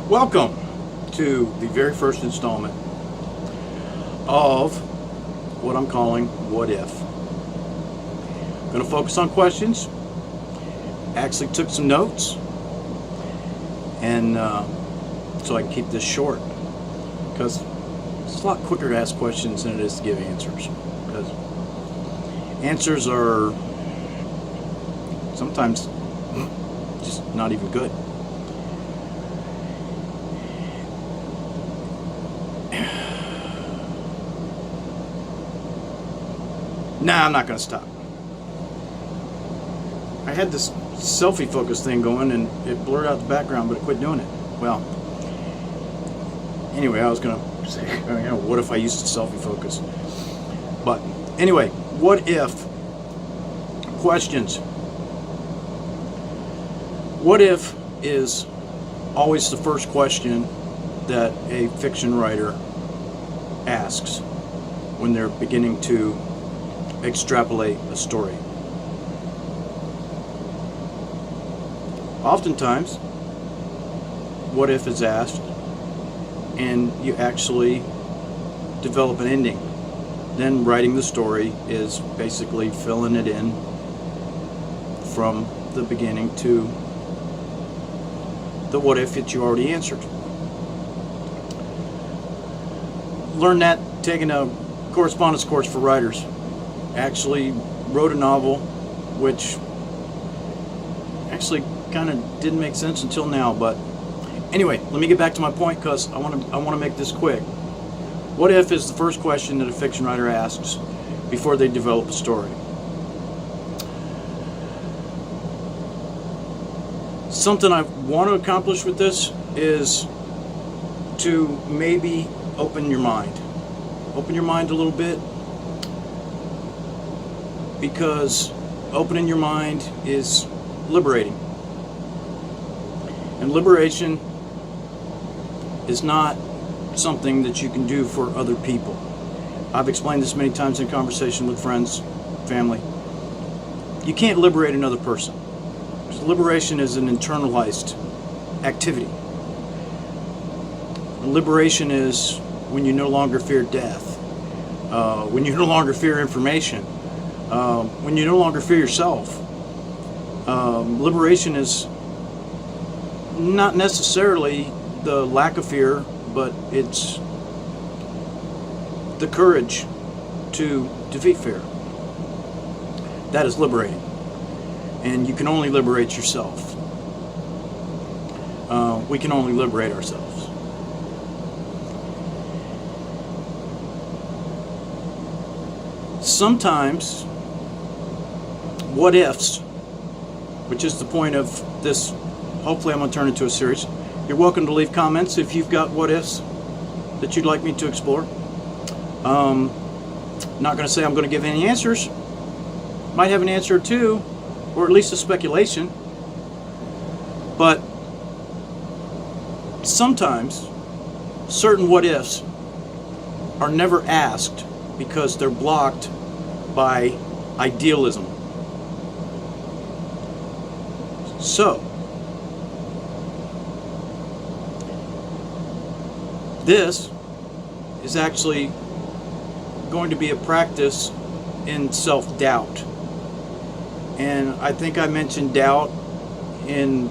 Welcome to the very first installment of what I'm calling What If. I'm going to focus on questions. Actually took some notes, and so I can keep this short, because it's a lot quicker to ask questions than it is to give answers, because answers are sometimes just not even good. Nah, I'm not going to stop. I had this selfie focus thing going and it blurred out the background, but it quit doing it. Well, anyway, I was going to say, what if I used the selfie focus? But anyway, what if questions. What if is always the first question that a fiction writer asks when they're beginning to extrapolate a story. Oftentimes, what if is asked and you actually develop an ending. Then writing the story is basically filling it in from the beginning to the what if that you already answered. Learned that taking a correspondence course for writers. Actually wrote a novel which actually kind of didn't make sense until now, but anyway, let me get back to my point, because I want to make this quick. What if is the first question that a fiction writer asks before they develop a story. Something I want to accomplish with this is to maybe open your mind a little bit, because opening your mind is liberating. And liberation is not something that you can do for other people. I've explained this many times in conversation with friends, family. You can't liberate another person. Because liberation is an internalized activity. Liberation is when you no longer fear death, when you no longer fear information, when you no longer fear yourself. Liberation is not necessarily the lack of fear, but it's the courage to defeat fear. That is liberating. And you can only liberate yourself. We can only liberate ourselves. Sometimes what ifs, which is the point of this, hopefully I'm going to turn into a series. You're welcome to leave comments if you've got what ifs that you'd like me to explore. Not going to say I'm going to give any answers. Might have an answer or two, or at least a speculation. But sometimes certain what ifs are never asked because they're blocked by idealism. So, this is actually going to be a practice in self-doubt. And I think I mentioned doubt in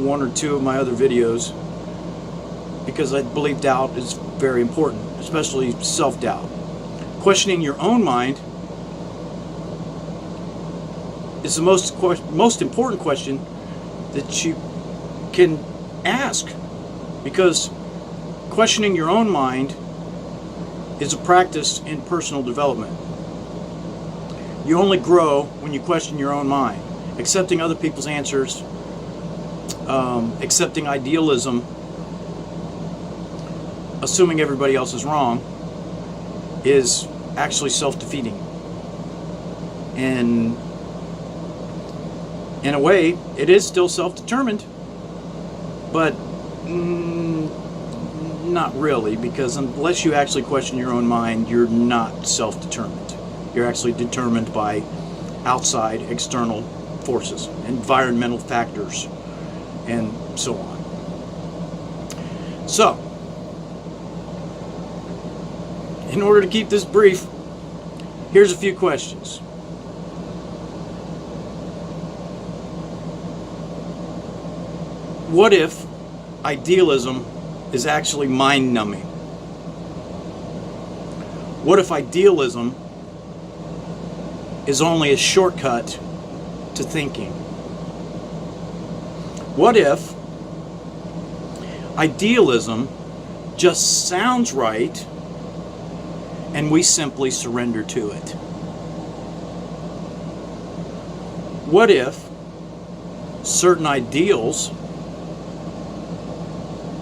one or two of my other videos, because I believe doubt is very important, especially self-doubt. Questioning your own mind is the most important question that you can ask, because questioning your own mind is a practice in personal development. You only grow when you question your own mind. Accepting other people's answers, accepting idealism, assuming everybody else is wrong, is actually self-defeating. And in a way, it is still self-determined, but not really, because unless you actually question your own mind, you're not self-determined. You're actually determined by outside, external forces, environmental factors, and so on. So, in order to keep this brief, here's a few questions. What if idealism is actually mind-numbing? What if idealism is only a shortcut to thinking? What if idealism just sounds right and we simply surrender to it? What if certain ideals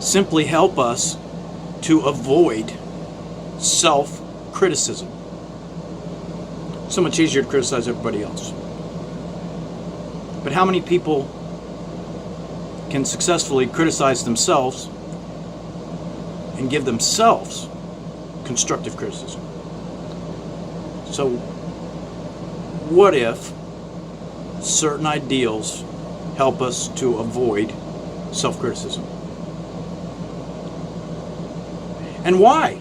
simply help us to avoid self-criticism? So much easier to criticize everybody else. But how many people can successfully criticize themselves and give themselves constructive criticism? So what if certain ideals help us to avoid self-criticism? And why?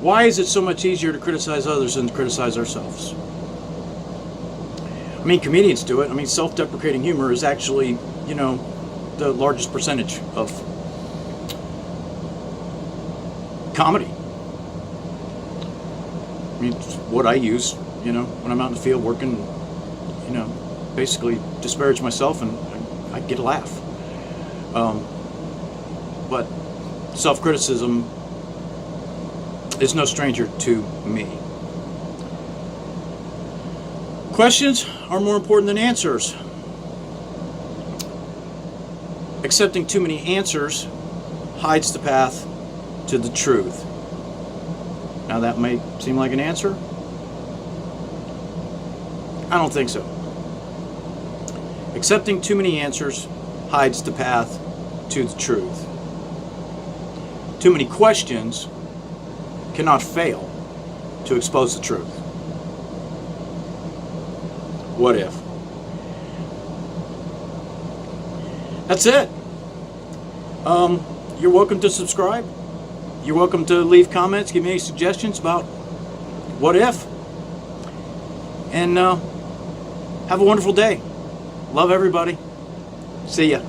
Why is it so much easier to criticize others than to criticize ourselves? I mean, comedians do it. I mean, self-deprecating humor is actually, the largest percentage of comedy. I mean, it's what I use, when I'm out in the field working, basically disparage myself and I get a laugh. But self-criticism is no stranger to me. Questions are more important than answers. Accepting too many answers hides the path to the truth. Now that may seem like an answer. I don't think so. Accepting too many answers hides the path to the truth. Too many questions cannot fail to expose the truth. What if? That's it. You're welcome to subscribe. You're welcome to leave comments, give me any suggestions about what if. And have a wonderful day. Love everybody. See ya.